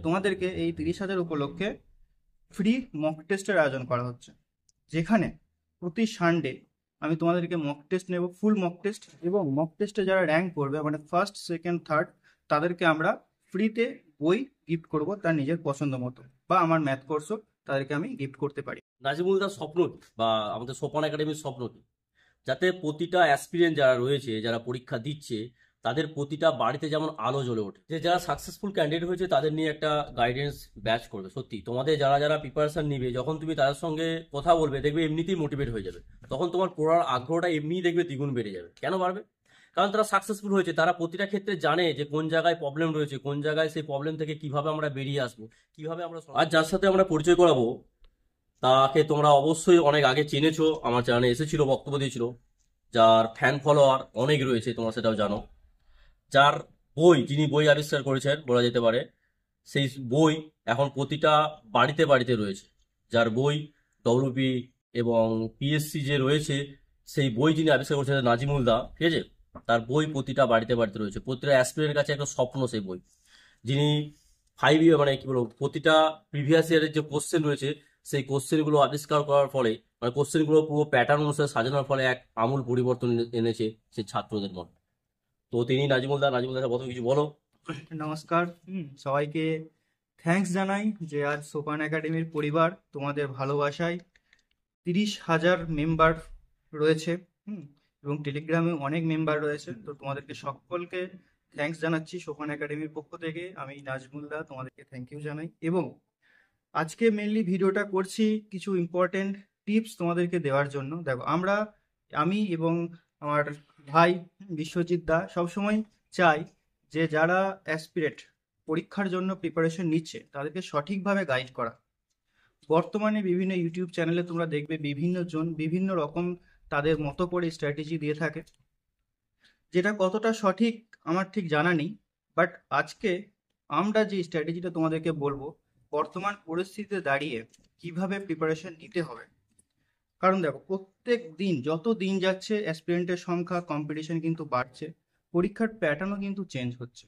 তোমাদেরকে এই 30,000 উপলক্ষে ফ্রি মক টেস্টের আয়োজন করা হচ্ছে, যেখানে প্রতি সানডে আমি তোমাদেরকে মক টেস্ট নেব, ফুল মক টেস্ট, এবং মক টেস্টে যারা র্যাঙ্ক করবে মানে ফার্স্ট সেকেন্ড থার্ড তাদেরকে আমরা ফ্রিতে বই গিফট করব তার নিজের পছন্দ মতো, বা আমার ম্যাথ কোর্সও তাদেরকে আমি গিফট করতে পারি। নাজিমুল দার স্বপ্ন কি, বা আমাদের সোপান একাডেমির স্বপ্ন কি, যাতে প্রতিটা অ্যাসপিরিয়েন্ট যারা রয়েছে, যারা পরীক্ষা দিচ্ছে, তাদের প্রতিটা বাড়িতে যেমন আলো জ্বলে ওঠে। যে যারা সাকসেসফুল ক্যান্ডিডেট হয়েছে তাদের নিয়ে একটা গাইডেন্স ব্যাচ করবে। সত্যি তোমাদের যারা যারা প্রিপারেশন নিবে, যখন তুমি তাদের সঙ্গে কথা বলবে, দেখবে এমনিতেই মোটিভেট হয়ে যাবে। তখন তোমার পড়ার আগ্রহটা এমনিই দেখবে দ্বিগুণ বেড়ে যাবে। কেন বাড়বে? কারণ তারা সাকসেসফুল হয়েছে, তারা প্রতিটা ক্ষেত্রে জানে যে কোন জায়গায় প্রবলেম রয়েছে, কোন জায়গায় সেই প্রবলেম থেকে কিভাবে আমরা বেরিয়ে আসবো, কিভাবে আমরা। আর যার সাথে আমরা পরিচয় করাবো তাকে তোমরা অবশ্যই অনেক আগে চিনেছো, আমার চ্যানেলে এসেছিল, বক্তব্য দিয়েছিল, যার ফ্যান ফলোয়ার অনেক রয়েছে, তোমরা সেটাও জানো। যার বই, যিনি বই আবিষ্কার করেছেন বলা যেতে পারে, সেই বই এখন প্রতিটা বাড়িতে বাড়িতে রয়েছে। যার বই ডব্লিউপি এবং পিএসসি যে রয়েছে, সেই বই যিনি আবিষ্কার করেছেন নাজিমুল দা, ঠিক আছে, তার বই প্রতিটা বাড়িতে বাড়িতে রয়েছে। প্রতিটা অ্যাসপিরেন্টের কাছে একটা স্বপ্ন সেই বই। যিনি 5 ইয়ার মানে কি বলবো, প্রতিটা প্রিভিয়াস ইয়ারের যে কোশ্চেন রয়েছে, সেই কোশ্চেনগুলো আবিষ্কার করার ফলে, মানে কোশ্চেনগুলো পুরো প্যাটার্ন অনুসারে সাজানোর ফলে এক আমূল পরিবর্তন এনেছে সেই ছাত্রদের মধ্যে। তো তিনি নাজিমুল দা, নাজিমুল দা প্রথমে কিছু বলো। নমস্কার। সবাইকে থ্যাঙ্কস জানাই যে আজ সোপান একাডেমির পরিবার তোমাদের ভালোবাসায় 30,000 মেম্বার রয়েছে, এবং টেলিগ্রামে অনেক মেম্বার রয়েছে। তো তোমাদেরকে সকলকে থ্যাঙ্কস জানাচ্ছি সোপান একাডেমির পক্ষ থেকে। আমি নাজমুলদা তোমাদেরকে থ্যাংক ইউ জানাই, এবং আজকে মেনলি ভিডিওটা করছি কিছু ইম্পর্টেন্ট টিপস তোমাদেরকে দেওয়ার জন্য। দেখো, আমি এবং আমার ভাই বিশ্বজিৎ দা সবসময় চাই যে যারা অ্যাসপিরেট পরীক্ষার জন্য প্রিপারেশন নিচ্ছে তাদেরকে সঠিকভাবে গাইড করা। বর্তমানে বিভিন্ন ইউটিউব চ্যানেলে তোমরা দেখবে বিভিন্ন জন বিভিন্ন রকম তাদের মতো করে স্ট্র্যাটেজি দিয়ে থাকে, যেটা কতটা সঠিক আমার ঠিক জানা নেই। বাট আজকে আমরা যে স্ট্র্যাটেজিটা তোমাদেরকে বলবো, বর্তমান পরিস্থিতিতে দাঁড়িয়ে কিভাবে প্রিপারেশন নিতে হবে। কারণ দেখো, প্রত্যেক দিন যত দিন যাচ্ছে অ্যাসপিরেন্টের সংখ্যা, কম্পিটিশন কিন্তু বাড়ছে, পরীক্ষার প্যাটার্নও কিন্তু চেঞ্জ হচ্ছে,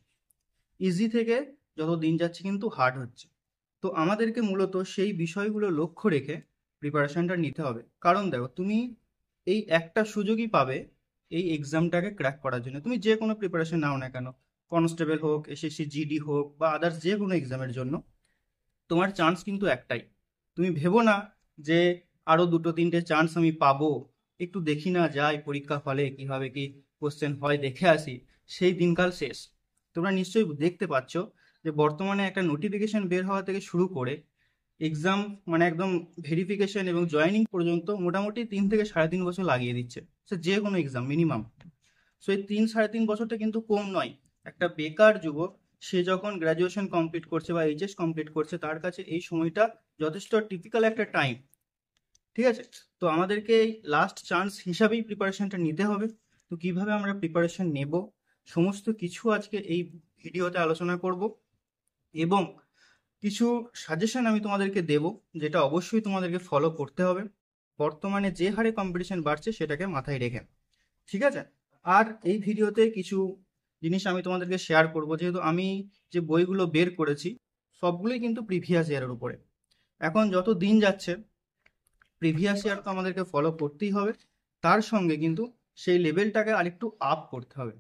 ইজি থেকে যত দিন যাচ্ছে কিন্তু হার্ড হচ্ছে। তো আমাদেরকে মূলত সেই বিষয়গুলো লক্ষ্য রেখে প্রিপারেশনটা নিতে হবে। কারণ দেখো, তুমি এই একটা সুযোগই পাবে এই এক্সামটাকে ক্র্যাক করার জন্য। তুমি যে কোনো প্রিপারেশন নাও না কেন, কনস্টেবল হোক, এসএসসি জিডি হোক, বা আদার্স যে কোনো এক্সামের জন্য তোমার চান্স কিন্তু একটাই। তুমি ভেবো না যে আরো দুটো তিনটে চান্স আমি পাবো, একটু দেখি না যাই পরীক্ষা হলে কিভাবে কি কোশ্চেন হয় দেখে আসি, সেই দিনকাল শেষ। তোমরা নিশ্চয়ই দেখতে পাচ্ছ যে বর্তমানে একটা নোটিফিকেশন বের হওয়া থেকে শুরু করে এক্সাম মানে একদম ভেরিফিকেশন এবং জয়েনিং পর্যন্ত মোটামুটি 3 থেকে 3.5 বছর লাগিয়ে দিচ্ছে, সে যে কোনো এক্সাম মিনিমাম। সো এই 3-3.5 বছরটা কিন্তু কম নয়। একটা বেকার যুবক, সে যখন গ্র্যাজুয়েশন কমপ্লিট করছে বা এইচএস কমপ্লিট করছে, তার কাছে এই সময়টা যথেষ্ট টিপিক্যাল একটা টাইম। ঠিক আছে, তো আমাদেরকে এই লাস্ট চান্স হিসাবেই প্রিপারেশনটা নিতে হবে। তো কিভাবে আমরা প্রিপারেশন নেব, সমস্ত কিছু আজকে এই ভিডিওতে আলোচনা করব, এবং কিছু সাজেশন আমি তোমাদেরকে দেব যেটা অবশ্যই তোমাদেরকে ফলো করতে হবে বর্তমানে যে হারে কম্পিটিশন বাড়ছে সেটাকে মাথায় রেখে। ঠিক আছে, আর এই ভিডিওতে কিছু জিনিস আমি তোমাদেরকে শেয়ার করব, যেহেতু আমি যে বইগুলো বের করেছি সবগুলোই কিন্তু প্রিভিয়াস ইয়ারের উপরে। এখন যত দিন যাচ্ছে প্রিভিয়াস ইয়ার তো আমাদেরকে ফলো করতেই হবে, তার সঙ্গে কিন্তু সেই লেভেলটাকে আরেকটু আপ করতে হবে।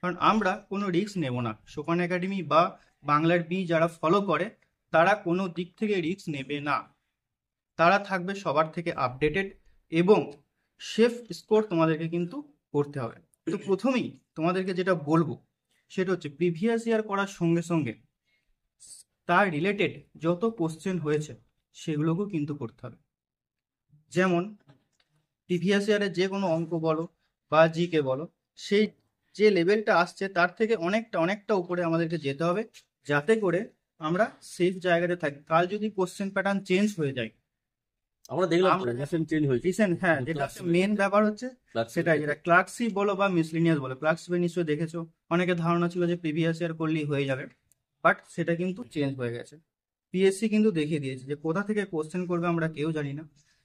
কারণ আমরা কোনো রিস্ক নেব না, সোপান একাডেমি বা বাংলার বি যারা ফলো করে তারা কোনো দিক থেকে রিস্ক নেবে না। তারা থাকবে সবার থেকে আপডেটেড, এবং সেফ স্কোর তোমাদেরকে কিন্তু করতে হবে। তো প্রথমেই তোমাদেরকে যেটা বলবো সেটা হচ্ছে প্রিভিয়াস ইয়ার করার সঙ্গে সঙ্গে তার রিলেটেড যত কোশ্চেন হয়েছে সেগুলোকেও কিন্তু করতে হবে। যেমন প্রিভিয়াস ইয়ারে যে কোনো অঙ্ক বলো বা জিকে বলো, সেই যে লেভেলটা আসছে তার থেকে অনেকটা অনেকটা উপরে আমাদেরকে যেতে হবে, যাতে করে আমরা সেফ জায়গাতে থাকি। কাল যদি কোশ্চেন প্যাটার্ন চেঞ্জ হয়ে যায়, আমরা দেখলাম আমরা রিসেন্ট চেঞ্জ হয়েছে, রিসেন্ট, হ্যাঁ, যেটা মেন ব্যাপার হচ্ছে সেটাই, যেটা ক্লার্কশিপ বলো বা মিসলিনিয়াস বলো, ক্লার্কশিপে নিশ্চয়ই দেখেছো অনেকের ধারণা ছিল যে প্রিভিয়াস ইয়ার করলেই হয়ে যাবে, বাট সেটা কিন্তু চেঞ্জ হয়ে গেছে। পিএসসি কিন্তু দেখিয়ে দিয়েছে যে কোথা থেকে কোশ্চেন করবে আমরা কেউ জানি না।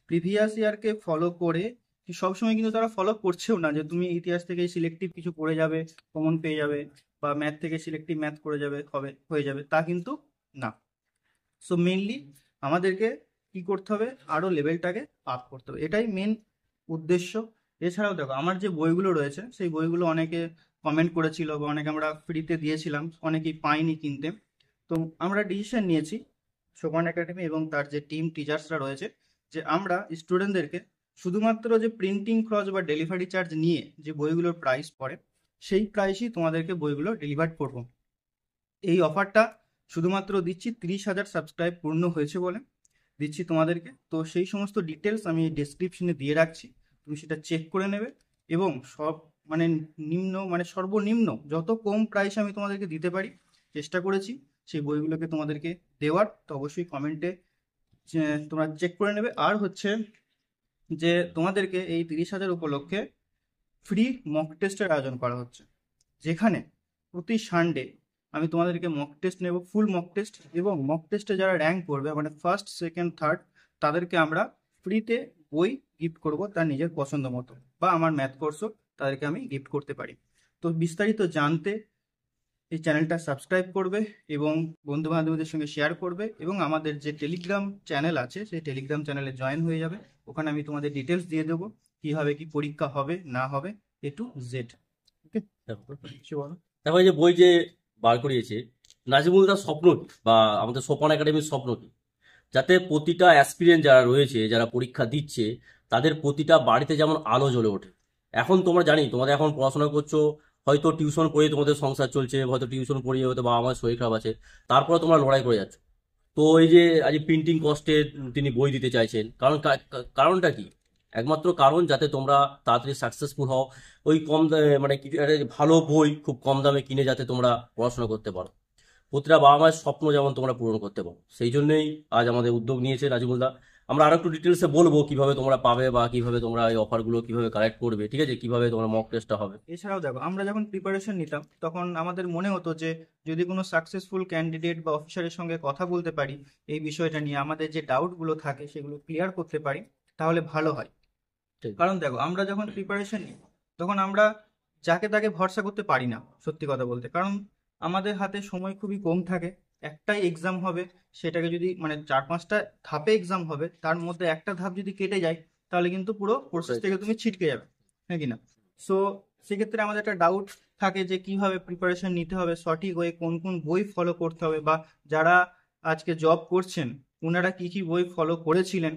প্রিভিয়াস ইয়ারকে ফলো করে সবসময় কিন্তু তারা ফলো করছেও না যে তুমি ইতিহাস থেকে সিলেক্টিভ কিছু পড়ে যাবে, কমন পেয়ে যাবে, বা ম্যাথ থেকে সিলেক্টিভ ম্যাথ করে যাবে, হয়ে যাবে, তা কিন্তু না। সো মেনলি আমাদেরকে কি করতে হবে, আরো লেভেলটাকে আপ করতে হবে, এটাই মেন উদ্দেশ্য। এছাড়াও দেখো আমার যে বইগুলো রয়েছে সেই বইগুলো অনেকে কমেন্ট করেছিল বা অনেকে আমরা ফ্রিতে দিয়েছিলাম, অনেকেই পাইনি কিনতে। তো আমরা ডিসিশন নিয়েছি সোপান একাডেমি এবং তার যে টিম টিচার্সরা রয়েছে, যে আমরা স্টুডেন্টদেরকে শুধুমাত্র যে প্রিন্টিং খরচ বা ডেলিভারি চার্জ নিয়ে যে বইগুলোর প্রাইস পড়ে সেই প্রাইসই তোমাদেরকে বইগুলো ডেলিভার করব। এই অফারটা শুধুমাত্র দিচ্ছি 30,000 সাবস্ক্রাইব পূর্ণ হয়েছে বলে দিচ্ছি তোমাদেরকে। তো সেই সমস্ত ডিটেলস আমি ডেসক্রিপশনে দিয়ে রাখছি, তুমি সেটা চেক করে নেবে। এবং সব মানে সর্বনিম্ন যত কম প্রাইস আমি তোমাদেরকে দিতে পারি চেষ্টা করেছি সেই বইগুলোকে তোমাদেরকে দেওয়ার। তো অবশ্যই কমেন্টে তোমরা চেক করে নেবে। আর হচ্ছে যে তোমাদেরকে এই 30,000 উপলক্ষে ফ্রি মক টেস্টের আয়োজন করা হচ্ছে, যেখানে প্রতি সানডে আমি তোমাদেরকে মক টেস্ট নেব, ফুল মক টেস্ট। এবং মক টেস্টে যারা র্যাঙ্ক করবে মানে ফার্স্ট সেকেন্ড থার্ড তাদেরকে আমরা ফ্রিতে বই গিফট করব তার নিজের পছন্দ মতো, বা আমার ম্যাথ কোর্সও তাদেরকে আমি গিফট করতে পারি। তো বিস্তারিত জানতে এই চ্যানেলটা সাবস্ক্রাইব করবে এবং বন্ধু বান্ধবদের সঙ্গে শেয়ার করবে, এবং আমাদের যে টেলিগ্রাম চ্যানেল আছে সেই টেলিগ্রাম চ্যানেলে জয়েন হয়ে যাবে। ওখানে আমি তোমাদের ডিটেলস দিয়ে দেবো কিভাবে কি পরীক্ষা হবে না হবে A to Z। ওকে, কিছু বলো। দেখো এই যে বই যে বার করিয়েছে নাজিমুল তার স্বপ্ন কি? বা আমাদের সোপান একাডেমির স্বপ্ন কি? যাতে প্রতিটা অ্যাসপিরিয়েন্ট যারা রয়েছে, যারা পরীক্ষা দিচ্ছে, তাদের প্রতিটা বাড়িতে যেমন আলো জ্বলে ওঠে। এখন তোমরা জানি তোমাদের এখন পড়াশোনা করছো, হয়তো টিউশন পড়িয়ে তোমাদের সংসার চলছে, হয়তো টিউশন পড়িয়ে হয়তো বাবা মার শরীর খারাপ আছে, তারপরে তোমরা লড়াই করে যাচ্ছ। তো এই যে আজ প্রিন্টিং কস্টে তিনি বই দিতে চাইছেন, কারণটা কি? একমাত্র কারণ যাতে তোমরা তাড়াতাড়ি সাকসেসফুল হও, ওই মানে কিছু একটা ভালো বই খুব কম দামে কিনে যাতে তোমরা পড়াশোনা করতে পারো, প্রতিটা বাবা মায়ের স্বপ্ন যেমন তোমরা পূরণ করতে পারো। সেই জন্যই আজ আমাদের উদ্যোগ নিয়েছে নাজিমুলদা। আমরা আরো একটু ডিটেলসে বলবো কিভাবে তোমরা পাবে বা কিভাবে তোমরা এই অফারগুলো কিভাবে কালেক্ট করবে, ঠিক আছে, কিভাবে তোমরা মক টেস্টটা হবে। এছাড়াও দেখো আমরা যখন প্রিপারেশন নিতাম তখন আমাদের মনে হতো যে যদি কোনো সাকসেসফুল ক্যান্ডিডেট বা অফিসারের সঙ্গে কথা বলতে পারি এই বিষয়টা নিয়ে, আমাদের যে ডাউটগুলো থাকে সেগুলো ক্লিয়ার করতে পারি, তাহলে ভালো হয়। ঠিক। কারণ দেখো আমরা যখন প্রিপারেশন নিই তখন আমরা যাকে তাকে ভরসা করতে পারি না, সত্যি কথা বলতে। কারণ আমাদের হাতে সময় খুবই কম থাকে, একটাই এক্সাম হবে, সেটাকে যদি মানে 4-5টা ধাপে এক্সাম হবে, তার মধ্যে একটা ধাপ যদি কেটে যায় তাহলে কিন্তু পুরো প্রসেস থেকে তুমি ছিটকে যাবে, হ্যাঁ কি না? সো সেক্ষেত্রে আমাদের একটা ডাউট থাকে যে কিভাবে প্রিপারেশন নিতে হবে সঠিক হয়ে, কোন কোন বই ফলো করতে হবে, বা যারা আজকে জব করছেন ওনারা কি কি বই ফলো করেছিলেন,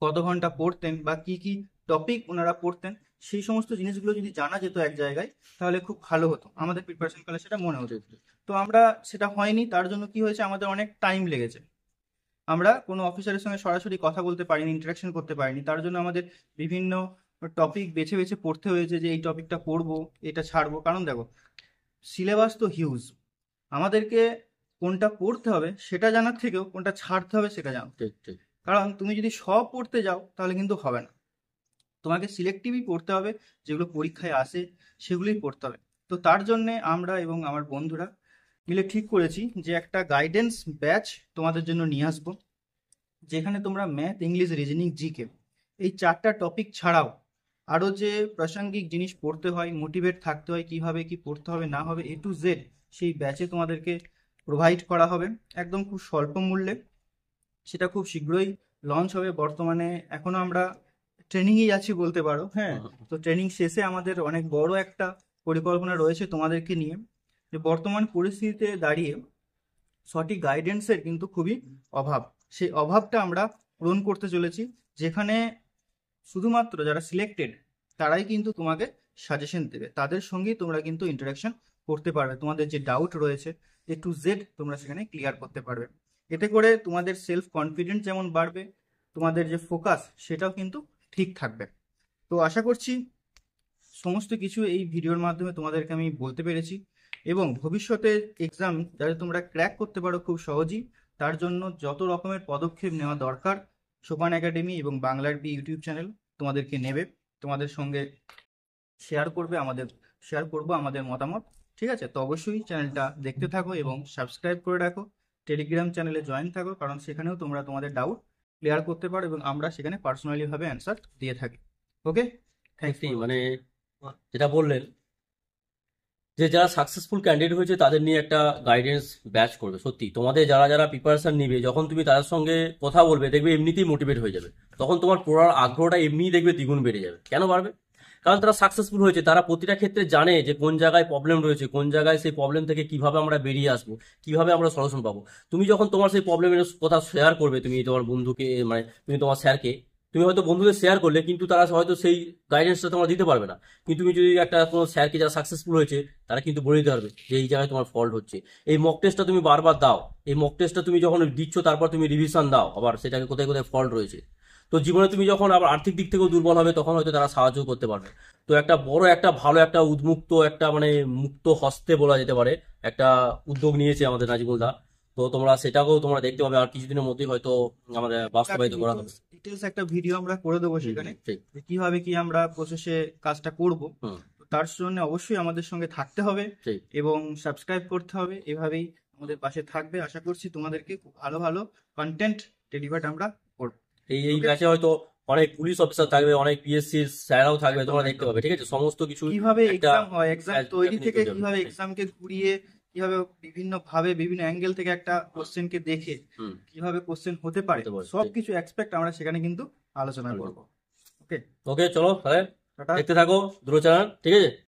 কত ঘন্টা পড়তেন, বা কি কি টপিক ওনারা পড়তেন, সেই সমস্ত জিনিসগুলো যদি জানা যেত এক জায়গায় তাহলে খুব ভালো হতো, আমাদের প্রিপারেশন কালে সেটা মনে হতো। তো আমরা সেটা হয়নি, তার জন্য কি হয়েছে, আমাদের অনেক টাইম লেগেছে, আমরা কোনো অফিসারের সঙ্গে সরাসরি কথা বলতে পারিনি, ইন্টারাকশন করতে পারিনি। তার জন্য আমাদের বিভিন্ন টপিক বেছে বেছে পড়তে হয়েছে যে এই টপিকটা পড়বো এটা ছাড়বো। কারণ দেখো সিলেবাস তো হিউজ, আমাদেরকে কোনটা পড়তে হবে সেটা জানার থেকেও কোনটা ছাড়তে হবে সেটা জানো। ঠিক ঠিক। কারণ তুমি যদি সব পড়তে যাও তাহলে কিন্তু হবে না, তোমাকে সিলেক্টিভই পড়তে হবে, যেগুলো পরীক্ষায় আসে সেগুলোই পড়তে হবে। তো তার জন্যে আমরা এবং আমার বন্ধুরা মিলে ঠিক করেছি যে একটা গাইডেন্স ব্যাচ তোমাদের জন্য নিয়ে আসবো, যেখানে তোমরা ম্যাথ, ইংলিশ, রিজনিং, জিকে এই 4টা টপিক ছাড়াও আরও যে প্রাসঙ্গিক জিনিস পড়তে হয়, মোটিভেট থাকতে হয়, কিভাবে কি পড়তে হবে না হবে A to Z, সেই ব্যাচে তোমাদেরকে প্রোভাইড করা হবে একদম খুব স্বল্প মূল্যে। সেটা খুব শীঘ্রই লঞ্চ হবে। বর্তমানে এখনো আমরা ট্রেনিংয়েই আছি বলতে পারো, হ্যাঁ। তো ট্রেনিং শেষে আমাদের অনেক বড় একটা পরিকল্পনা রয়েছে তোমাদেরকে নিয়ে, যে বর্তমান পরিস্থিতিতে দাঁড়িয়ে সঠিক গাইডেন্সের কিন্তু খুবই অভাব, সেই অভাবটা আমরা পূরণ করতে চলেছি, যেখানে শুধুমাত্র যারা সিলেক্টেড তারাই কিন্তু তোমাকে সাজেশন দেবে, তাদের সঙ্গেই তোমরা কিন্তু ইন্টারাকশন করতে পারবে, তোমাদের যে ডাউট রয়েছে A to Z তোমরা সেখানে ক্লিয়ার করতে পারবে। এতে করে তোমাদের সেলফ কনফিডেন্স যেমন বাড়বে, তোমাদের যে ফোকাস সেটাও কিন্তু ঠিক থাকবে। তো আশা করছি সমস্ত কিছু এই ভিডিওর মাধ্যমে তোমাদেরকে আমি বলতে পেরেছি, এবং ভবিষ্যতে এক্সাম যাতে তোমরা ক্র্যাক করতে পারো খুব সহজেই, তার জন্য যত রকমের পদক্ষেপ নেওয়া দরকার সোপান একাডেমি এবং বাংলার বি ইউটিউব চ্যানেল তোমাদেরকে নেবে, তোমাদের সঙ্গে শেয়ার করব আমাদের মতামত। ঠিক আছে, তো অবশ্যই চ্যানেলটা দেখতে থাকো এবং সাবস্ক্রাইব করে রাখো, টেলিগ্রাম চ্যানেলে জয়েন থাকো, কারণ সেখানেও তোমরা তোমাদের ডাউট ক্লিয়ার করতে পারো এবং আমরা সেখানে পার্সোনালি ভাবে অ্যান্সার দিয়ে থাকি। ওকে, থ্যাংক সত্যি ইউ। মানে যেটা বললেন যে যারা সাকসেসফুল ক্যান্ডিডেট হয়েছে তাদের নিয়ে একটা গাইডেন্স ব্যাচ করবে। সত্যি তোমাদের যারা যারা প্রিপারেশন নিবে, যখন তুমি তাদের সঙ্গে কথা বলবে দেখবে এমনিতেই মোটিভেট হয়ে যাবে। তখন তোমার পড়ার আগ্রহটা এমনিই দেখবে দ্বিগুণ বেড়ে যাবে। কেন বাড়বে? কারণ তারা সাকসেসফুল হয়েছে, তারা প্রতিটা ক্ষেত্রে জানে যে কোন জায়গায় প্রবলেম রয়েছে, কোন জায়গায় সেই প্রবলেম থেকে কিভাবে আমরা বেরিয়ে আসবো, কিভাবে আমরা সলিউশন পাবো। তুমি যখন তোমার সেই প্রবলেমের কথা শেয়ার করবে, তুমি তোমার বন্ধুকে, মানে তুমি তোমার স্যারকে, তুমি হয়তো বন্ধুদের শেয়ার করলে কিন্তু তারা হয়তো সেই গাইডেন্সটা তোমার দিতে পারবে না। কিন্তু তুমি যদি একটা কোনো স্যারকে যারা সাকসেসফুল হয়েছে তারা কিন্তু বলে দিতে পারবে যে এই জায়গায় তোমার ফল্ট হচ্ছে। এই মক টেস্টটা তুমি বারবার দাও, এই মক টেস্টটা তুমি যখন দিচ্ছ তারপর তুমি রিভিশন দাও আবার সেটাকে কোথায় কোথায় ফল্ট রয়েছে। তো জীবনে তুমি যখন আবার আর্থিক দিক থেকেও দুর্বল হবে তখন হয়তো তারা সাহায্য করতে পারবে। তো একটা বড় একটা ভালো একটা উদ্মুক্ত একটা মানে মুক্ত হস্তে বলা যেতে পারে একটা উদ্যোগ নিয়েছে আমাদের নাজিমুল দা। তো তোমরা সেটাকেও তোমরা দেখতে পাবে আর কিছুদিনের মধ্যেই হয়তো আমাদের বাস্তবায়িত করা হবে। ডিটেলস একটা ভিডিও আমরা করে দেবো সেখানে, ঠিক। যে কিভাবে কি আমরা প্রসেসে কাজটা করব। হুম। তার জন্য অবশ্যই আমাদের সঙ্গে থাকতে হবে ঠিক। এবং সাবস্ক্রাইব করতে হবে। এভাবেই আমাদের পাশে থাকবে। আশা করছি তোমাদেরকে খুব ভালো ভালো কন্টেন্ট ডেলিভার আমরা করবো। এই ওকে, ব্যাচে হয়তো অনেক পুলিশ অফিসার থাকবে, অনেক পিএসসি স্যাররাও থাকবে, তোমরা দেখতে পাবে। ঠিক আছে, সমস্ত কিছু কিভাবে একটা এক্সাম হয়, এক্সাম তৈরি নিয়ে থেকে চলে যাবে। কিভাবে ঠিক। এক্সামকে ঘুরিয়ে, কিভাবে বিভিন্ন ভাবে বিভিন্ন অ্যাঙ্গেল থেকে একটা কোশ্চেনকে দেখে হুম। কিভাবে কোশ্চেন হতে পারে, হতে পারে। সব ঠিক। কিছু এক্সপেক্ট আমরা সেখানে কিন্তু আলোচনা করবো। ওকে, ওকে, চলো তাহলে টাটা। দেখতে থাকো দ্রুত চ্যানেল। ঠিক আছে।